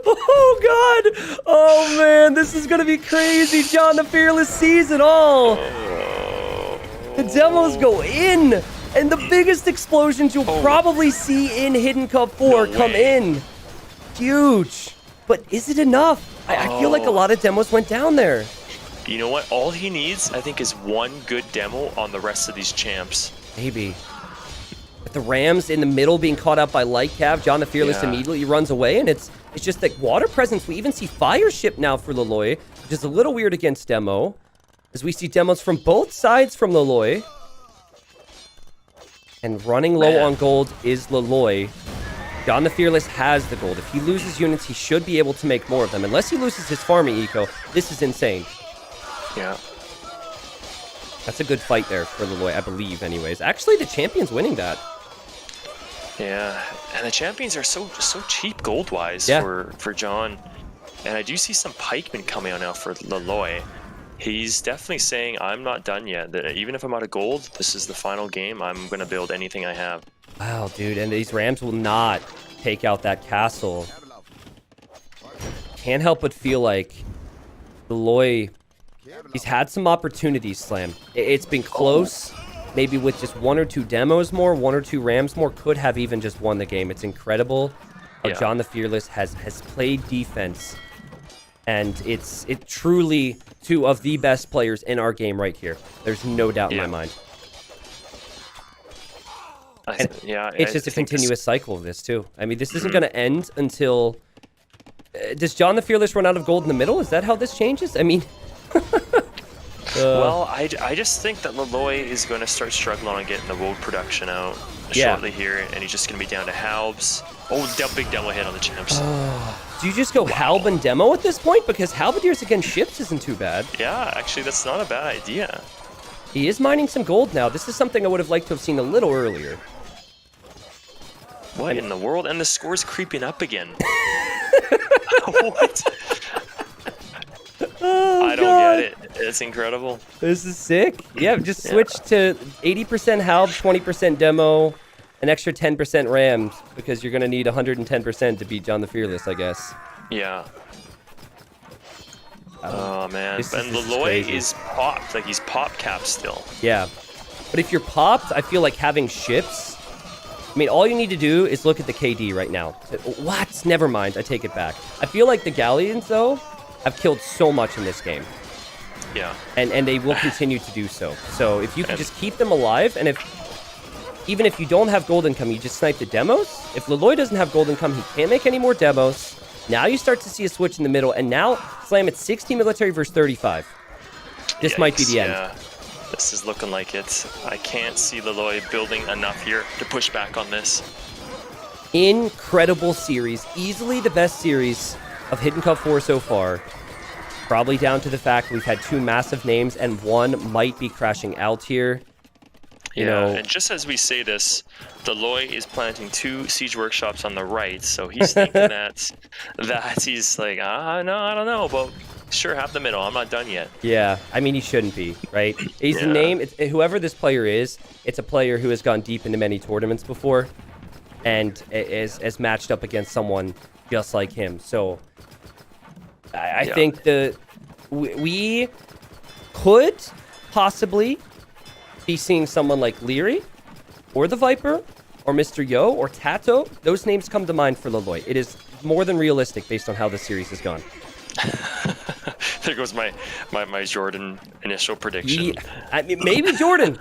Oh, God. Oh, man. This is going to be crazy. John the Fearless sees it all. The demos go in. And the biggest explosions you'll probably see in Hidden Cup 4 come in. Huge. But is it enough? I feel like a lot of demos went down there. You know what? All he needs, I think, is one good demo on the rest of these champs. Maybe. With the Rams in the middle being caught out by Light Cav, John the Fearless immediately runs away, and it's just like water presence. We even see Fire Ship now for Leloy, which is a little weird against Demo, as we see demos from both sides from Leloy. And running low on gold is Leloy. John the Fearless has the gold. If he loses units, he should be able to make more of them. Unless he loses his farming eco, this is insane. Yeah. That's a good fight there for Leloy, I believe, anyways. Actually, the champion's winning that. Yeah, and the champions are so cheap gold-wise for John. And I do see some pikemen coming out now for Leloy. He's definitely saying, I'm not done yet. That even if I'm out of gold, this is the final game. I'm going to build anything I have. Wow, dude, and these Rams will not take out that castle. Can't help but feel like Leloy, he's had some opportunities, Slam. It's been close. Maybe with just 1 or 2 demos more, 1 or 2 Rams more, could have even just won the game. It's incredible how John the Fearless has played defense. And it's truly 2 of the best players in our game right here. There's no doubt in my mind. It's just a continuous cycle of this, too. I mean, this isn't going to end until... does John the Fearless run out of gold in the middle? Is that how this changes? I mean... Well, I just think that Leloy is going to start struggling on getting the woad production out shortly here, and he's just going to be down to Halbs. Oh, big demo hit on the champs. Do you just go Halb and demo at this point? Because Halberdiers against ships isn't too bad. Yeah, actually, that's not a bad idea. He is mining some gold now. This is something I would have liked to have seen a little earlier. What in the world? And the score's creeping up again. What? Oh, I don't get it. It's incredible. This is sick. Yeah, just switch to 80% Halb, 20% demo, an extra 10% Rams, because you're going to need 110% to beat John the Fearless, I guess. Yeah. Oh, man. And Leloy is popped. Like, he's pop capped still. Yeah. But if you're popped, I feel like having ships... I mean, all you need to do is look at the KD right now. What? Never mind. I take it back. I feel like the Galleons, though, have killed so much in this game. Yeah. And they will continue to do so. So if you can just keep them alive, and even if you don't have gold income, you just snipe the demos. If Leloy doesn't have gold income, he can't make any more demos. Now you start to see a switch in the middle, and now, Slam, it's 60 military versus 35. This might be the end. Yeah. This is looking like it. I can't see Leloy building enough here to push back on this. Incredible series. Easily the best series of Hidden Cup 4 so far. Probably down to the fact we've had 2 massive names and one might be crashing out here. You know, and just as we say this, Deloy is planting 2 siege workshops on the right, so he's thinking that he's like, no, I don't know, but sure, have the middle. I'm not done yet. yeah, I mean, he shouldn't be, right? He's a Yeah. name, whoever this player is, it's a player who has gone deep into many tournaments before and is matched up against someone just like him. So I Yeah. think we could possibly be seeing someone like Leary or the Viper or Mr. Yo or Tato. Those names come to mind for Laloy. It is more than realistic based on how the series has gone. There goes my Jordan initial prediction. I mean, maybe Jordan.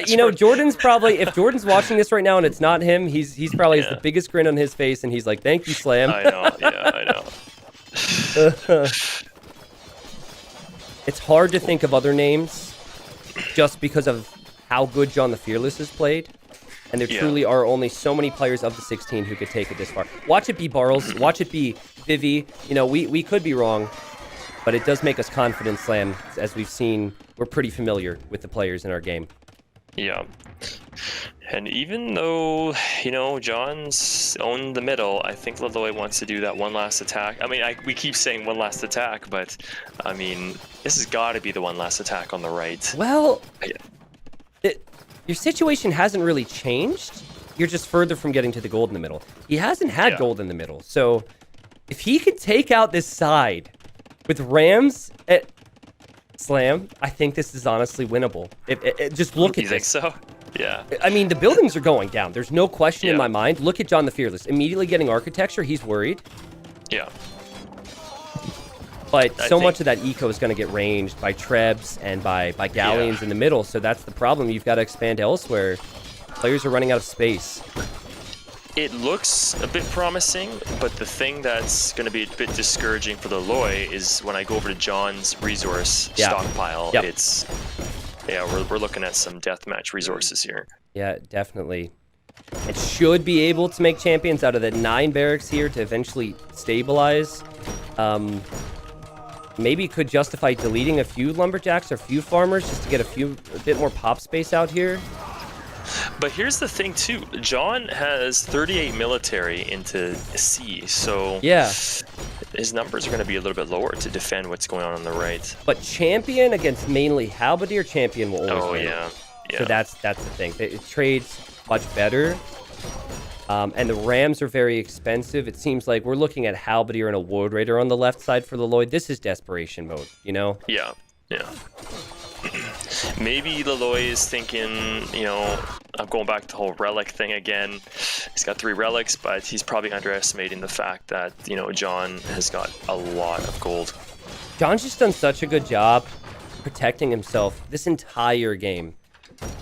You know, Jordan's probably, if Jordan's watching this right now and it's not him, he's probably has Yeah. the biggest grin on his face and he's like, "Thank you, Slam." I know, yeah, I know. It's hard to think of other names just because of how good John the Fearless has played. And there Yeah. truly are only so many players of the 16 who could take it this far. Watch it be Barles. Watch it be Vivi. You know, we could be wrong, but it does make us confident, Slam. As we've seen, we're pretty familiar with the players in our game. Yeah. And even though, you know, John's owned the middle, I think Laloy wants to do that one last attack. I mean, we keep saying one last attack, but, I mean, this has got to be the one last attack on the right. Well, Yeah. your situation hasn't really changed. You're just further from getting to the gold in the middle. He hasn't had Yeah. gold in the middle. So if he could take out this side with Rams at Slam, I think this is honestly winnable. Just look at You think this. so? Yeah. I mean, the buildings are going down. There's no question in Yeah. my mind. Look at John the Fearless. Immediately getting architecture, he's worried. Yeah. But I so think- much of that eco is going to get ranged by Trebs and by Galleons in the middle. So that's the problem. You've got to expand elsewhere. Players are running out of space. It looks a bit promising, but the thing that's going to be a bit discouraging for the Loy is when I go over to John's resource Yeah. stockpile, Yep. we're looking at some deathmatch resources here. Yeah, definitely. It should be able to make champions out of the 9 barracks here to eventually stabilize. Maybe could justify deleting a few lumberjacks or a few farmers just to get a bit more pop space out here. But here's the thing too, John has 38 military into C, so Yeah, his numbers are going to be a little bit lower to defend what's going on the right. but champion against mainly Halberdier, champion will always Oh win. yeah. So that's the thing. It trades much better. And the Rams are very expensive. It seems like we're looking at Halberdier and a Woad Raider on the left side for the Lloyd. This is desperation mode, you know? Yeah. Maybe Laloy is thinking, you know, I'm going back to the whole relic thing again. He's got 3 relics, but he's probably underestimating the fact that, you know, John has got a lot of gold. John's just done such a good job protecting himself this entire game.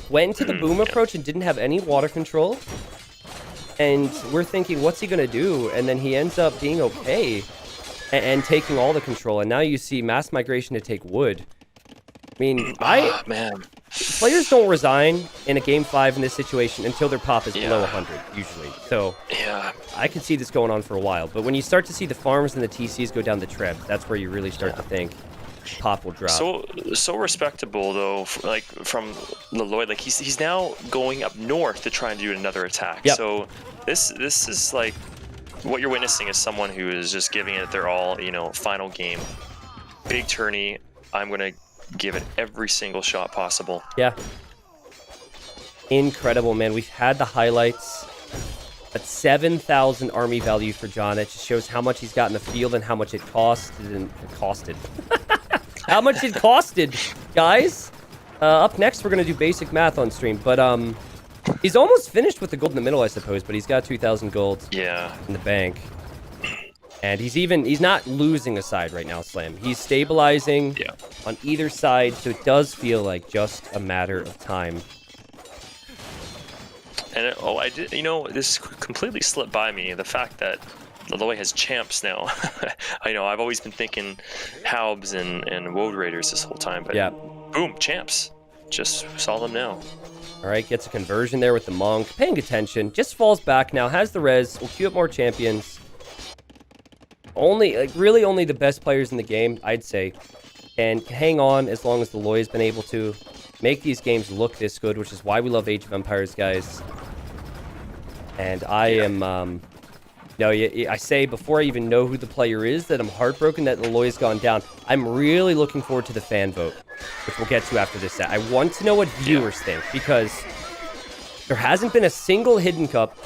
Went into the boom approach and didn't have any water control. And we're thinking, what's he going to do? And then he ends up being okay and taking all the control. And now you see mass migration to take wood. I mean, Man. players don't resign in a game 5 in this situation until their pop is below Yeah. 100, usually. So Yeah. I could see this going on for a while. But when you start to see the farms and the TCs go down the treb, that's where you really start to think pop will drop. So respectable though, like from Laloy. Like he's now going up north to try and do another attack. Yep. So this is like what you're witnessing is someone who is just giving it their all. You know, final game, big tourney. I'm gonna give it every single shot possible. Yeah. Incredible, man. We've had the highlights. At 7,000 army value for John. It just shows how much he's got in the field and how much it costed. How much it costed, guys. Up next, we're going to do basic math on stream. But he's almost finished with the gold in the middle, I suppose. But he's got 2,000 gold Yeah. in the bank. And he's not losing a side right now, Slam. He's stabilizing Yeah. on either side. So it does feel like just a matter of time. And I did. You know, this completely slipped by me. The fact that Laloy has champs now. I know. I've always been thinking Halbs and Woad Raiders this whole time, but Yeah. boom, champs. Just saw them now. All right, gets a conversion there with the Monk. Paying attention. Just falls back now. Has the res. Will queue up more champions. really only the best players in the game, I'd say, can hang on as long as the Loi has been able to make these games look this good, which is why we love Age of Empires, guys. And I am, I say before I even know who the player is that I'm heartbroken that the Loi's gone down. I'm really looking forward to the fan vote, which we'll get to after this set. I want to know what viewers think, because there hasn't been a single Hidden Cup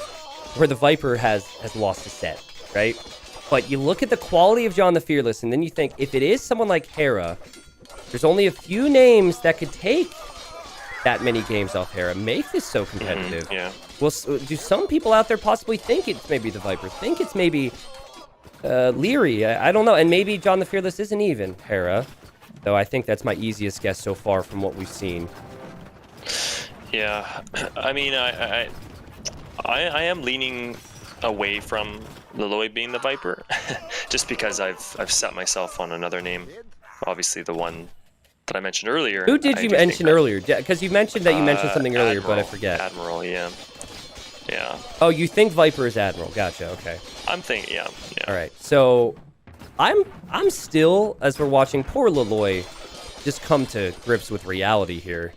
where the Viper has lost a set, right? But you look at the quality of John the Fearless, and then you think, if it is someone like Hera, there's only a few names that could take that many games off Hera, make this so competitive. Yeah. Well, do some people out there possibly think it's maybe the Viper, think it's maybe Leary? I don't know. And maybe John the Fearless isn't even Hera, though I think that's my easiest guess so far from what we've seen. Yeah, I mean, I am leaning away from the Loi being the Viper, just because I've set myself on another name. Obviously, the one that I mentioned earlier. Who did you mention earlier? Because you mentioned that you mentioned something earlier, Admiral, but I forget. Admiral, yeah. Oh, you think Viper is Admiral? Gotcha. Okay. I'm thinking, yeah. All right. So, I'm still, as we're watching poor Loloi just come to grips with reality here,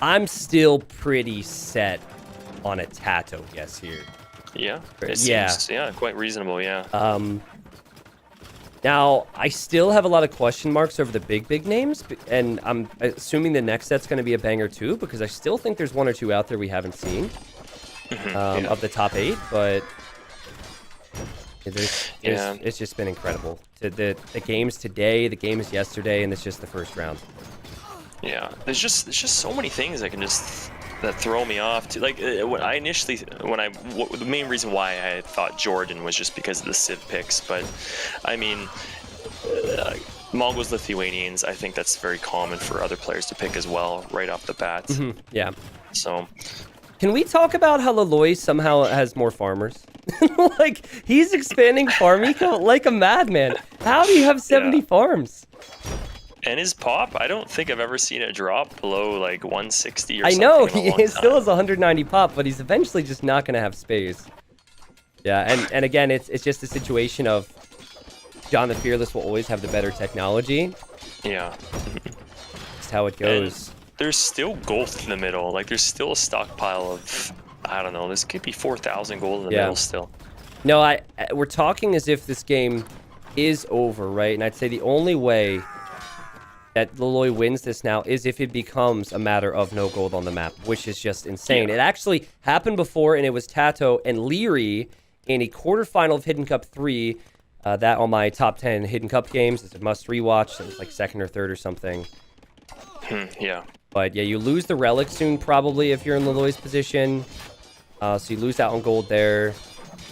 I'm still pretty set on a Tato guess here. Yeah. It seems, quite reasonable. Yeah. Now, I still have a lot of question marks over the big names, and I'm assuming the next set's going to be a banger too, because I still think there's one or two out there we haven't seen of the top 8, but it's just been incredible. The games today, the games yesterday, and it's just the first round. Yeah, there's just so many things that throw me off. Like the main reason why I thought Jordan was just because of the Civ picks, but I mean, Mongols, Lithuanians, I think that's very common for other players to pick as well, right off the bat. Yeah. So, can we talk about how Loloi somehow has more farmers? Like, he's expanding farm eco like a madman. How do you have 70 farms? And his pop, I don't think I've ever seen it drop below like 160 or I something. know, he still has 190 pop, but he's eventually just not going to have space. Yeah, and again, it's just a situation of John the Fearless will always have the better technology. Yeah. That's how it goes. And there's still gold in the middle. Like, there's still a stockpile of, I don't know, this could be 4,000 gold in the middle still. No, we're talking as if this game is over, right? And I'd say the only way that Loloi wins this now is if it becomes a matter of no gold on the map, which is just insane. It actually happened before, and it was Tato and Leary in a quarterfinal of Hidden Cup 3. That on my top 10 Hidden Cup games. It's a must rewatch. It was like second or third or something. Yeah. But yeah, you lose the relic soon probably if you're in Loloi's position. So you lose out on gold there.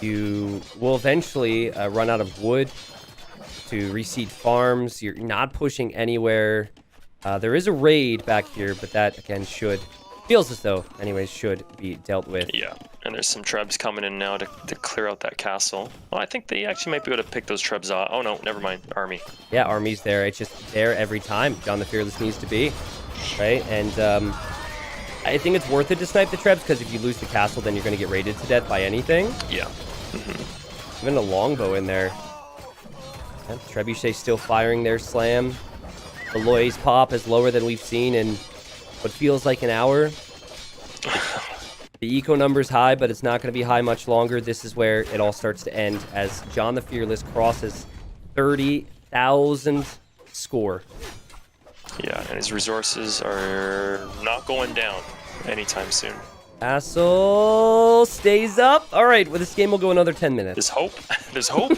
You will eventually run out of wood to reseed farms. You're not pushing anywhere. There is a raid back here, but that again feels as though anyways should be dealt with. Yeah, and there's some trebs coming in now to clear out that castle. Well, I think they actually might be able to pick those trebs off. Oh no, never mind. Army. Yeah, army's there. It's just there every time John the Fearless needs to be, right? And I think it's worth it to snipe the trebs, because if you lose the castle, then you're going to get raided to death by anything. Yeah. Even a longbow in there. Yeah, Trebuchet still firing their slam. Loloi's pop is lower than we've seen in what feels like an hour. The eco number's high, but it's not going to be high much longer. This is where it all starts to end as John the Fearless crosses 30,000 score. Yeah, and his resources are not going down anytime soon. Castle stays up. All right, well, this game will go another 10 minutes. There's hope. There's hope.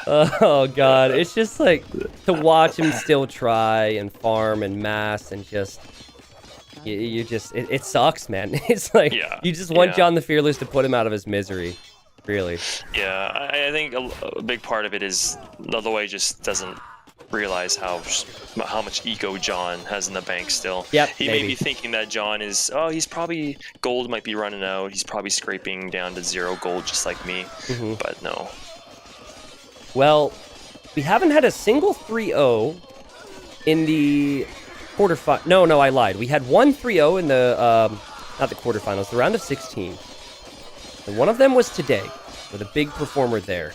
Oh god, it's just like to watch him still try and farm and mass and just it sucks, man. It's like you just want John the Fearless to put him out of his misery, really. Yeah, I think a big part of it is Loloi just doesn't realize how much eco John has in the bank still. Yep, he may be thinking that John is, he's probably, gold might be running out, he's probably scraping down to 0 gold just like me, but no. Well, we haven't had a single 3-0 in the quarterfinal. No, I lied. We had one 3-0 in the, not the quarterfinals, the round of 16. And one of them was today. with a big performer there.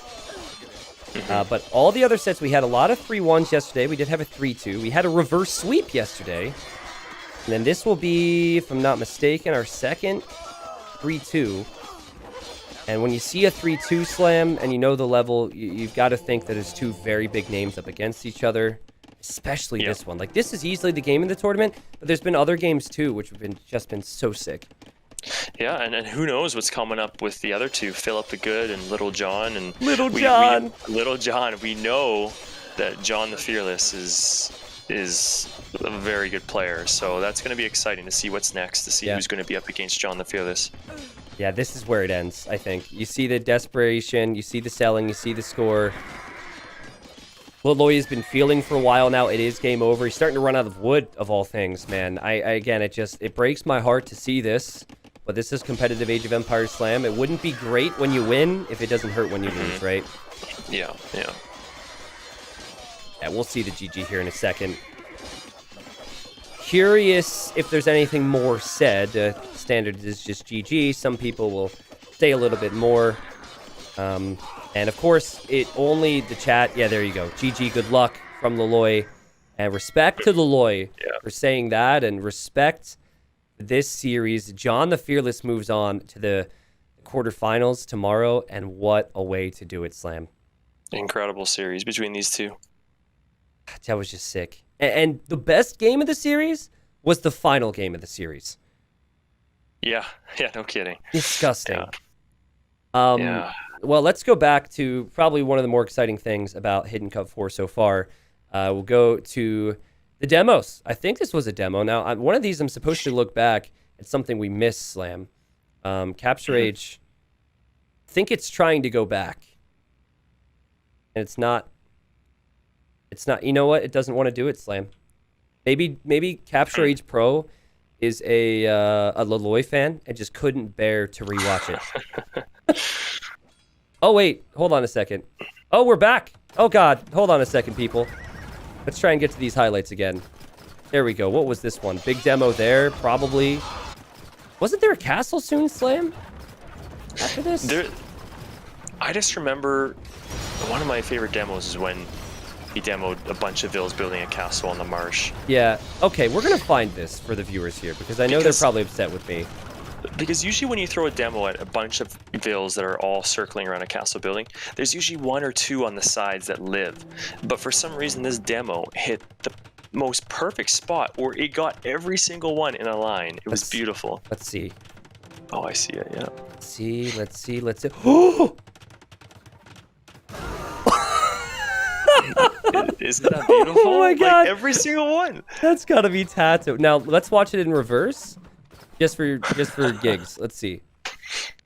But all the other sets, we had a lot of 3-1s yesterday. We did have a 3-2. We had a reverse sweep yesterday. And then this will be, if I'm not mistaken, our second 3-2. And when you see a 3-2 slam and you know the level, you've got to think that it's two very big names up against each other, especially this one. Like, this is easily the game of the tournament, but there's been other games too, which have been so sick. Yeah, and who knows what's coming up with the other two, Philip the Good and Little John. And Little John. Little John. We know that John the Fearless is a very good player, so that's going to be exciting to see what's next, to see who's going to be up against John the Fearless. Yeah, this is where it ends, I think. You see the desperation, you see the selling, you see the score. Loloy has been feeling for a while now. It is game over. He's starting to run out of wood, of all things, man. Again, it breaks my heart to see this, but this is competitive Age of Empires Slam. It wouldn't be great when you win if it doesn't hurt when you lose, right? Yeah. Yeah, we'll see the GG here in a second. Curious if there's anything more said. Standard is just GG. Some people will say a little bit more. And of course, the chat. Yeah, there you go. GG, good luck from Loloy. And respect to Loloy for saying that, and respect this series. John the Fearless moves on to the quarterfinals tomorrow, and what a way to do it, Slam. Incredible series between these two. That was just sick. And the best game of the series was the final game of the series. Yeah, no kidding. Disgusting. Yeah. Well, let's go back to probably one of the more exciting things about Hidden Cup 4 so far. We'll go to the demos. I think this was a demo. Now, one of these, I'm supposed to look back at something we missed, Slam. Capture Age, I think it's trying to go back. And it's not. You know what? It doesn't want to do it, Slam. Maybe Capture Age Pro is a Loloy fan and just couldn't bear to rewatch it. Oh, wait. Hold on a second. Oh, we're back. Oh, God. Hold on a second, people. Let's try and get to these highlights again. There we go. What was this one? Big demo there, probably. Wasn't there a castle soon, Slam? After this? I just remember one of my favorite demos is when he demoed a bunch of villas building a castle on the marsh. Yeah. Okay, we're going to find this for the viewers here, because I know they're probably upset with me. Because usually when you throw a demo at a bunch of villas that are all circling around a castle building, there's usually one or two on the sides that live. But for some reason, this demo hit the most perfect spot, or it got every single one in a line. It was beautiful. Let's see. Oh, I see it, yeah. Let's see. Oh! Isn't that beautiful? Oh my God. Like, every single one. That's gotta be tattooed. Now let's watch it in reverse, just for gigs. Let's see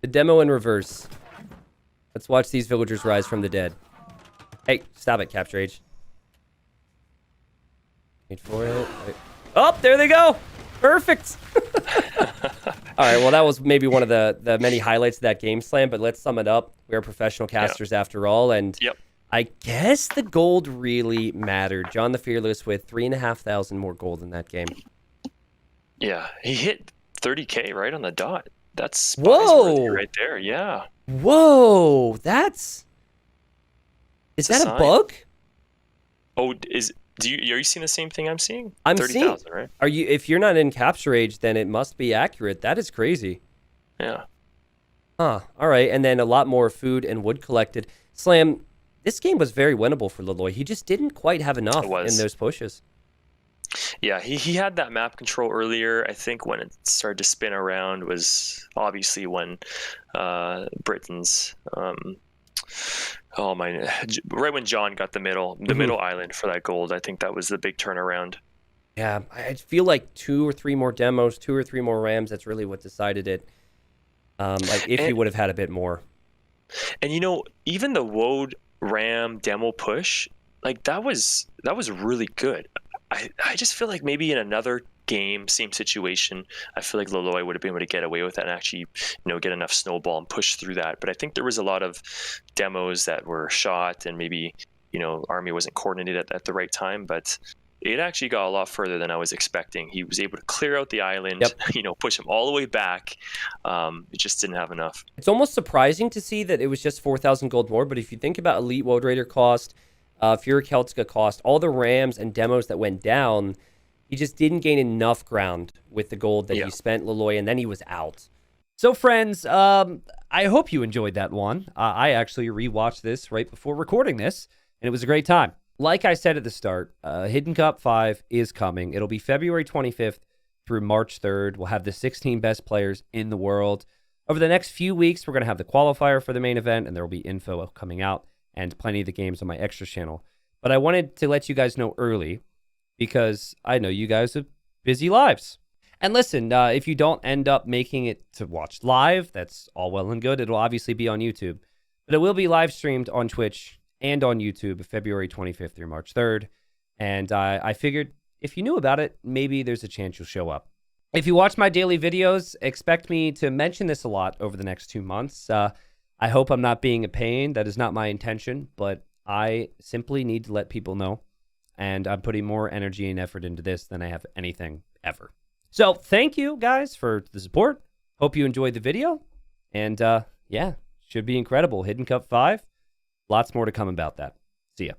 the demo in reverse. Let's watch these villagers rise from the dead. Hey, stop it, Capture Age. Wait for it. Oh, there they go. Perfect. All right. Well, that was maybe one of the many highlights of that game, Slam. But let's sum it up. We are professional casters after all, and I guess the gold really mattered. John the Fearless with 3,500 more gold in that game. Yeah, he hit 30K right on the dot. That's whoa right there. Yeah. Whoa, is that a bug? Oh, are you seeing the same thing I'm seeing? I'm 30,000, right? Are you? If you're not in Capture Age, then it must be accurate. That is crazy. Yeah. Huh. All right, and then a lot more food and wood collected. Slam. This game was very winnable for Loloy. He just didn't quite have enough in those pushes. Yeah, he had that map control earlier. I think when it started to spin around was obviously when Britain's right when John got the middle island for that gold. I think that was the big turnaround. Yeah, I feel like 2 or 3 more demos, 2 or 3 more Rams. That's really what decided it. If he would have had a bit more. And even the Woad Ram demo push, like that was really good. I just feel like maybe in another game, same situation, I feel like Loloy would have been able to get away with that and actually, get enough snowball and push through that. But I think there was a lot of demos that were shot, and maybe, Army wasn't coordinated at the right time. But it actually got a lot further than I was expecting. He was able to clear out the island, Yep. Push him all the way back. It just didn't have enough. It's almost surprising to see that it was just 4,000 gold more, but if you think about Elite World Raider cost, Fury Celtica cost, all the Rams and demos that went down, he just didn't gain enough ground with the gold that he spent, Leloy, and then he was out. So, friends, I hope you enjoyed that one. I actually rewatched this right before recording this, and it was a great time. Like I said at the start, Hidden Cup 5 is coming. It'll be February 25th through March 3rd. We'll have the 16 best players in the world. Over the next few weeks, we're going to have the qualifier for the main event, and there will be info coming out and plenty of the games on my Extras channel. But I wanted to let you guys know early because I know you guys have busy lives. And listen, if you don't end up making it to watch live, that's all well and good. It'll obviously be on YouTube. But it will be live streamed on Twitch and on YouTube February 25th through March 3rd. And I figured if you knew about it, maybe there's a chance you'll show up. If you watch my daily videos, expect me to mention this a lot over the next 2 months. I hope I'm not being a pain. That is not my intention, but I simply need to let people know. And I'm putting more energy and effort into this than I have anything ever. So thank you guys for the support. Hope you enjoyed the video. And yeah, should be incredible. Hidden Cup 5. Lots more to come about that. See ya.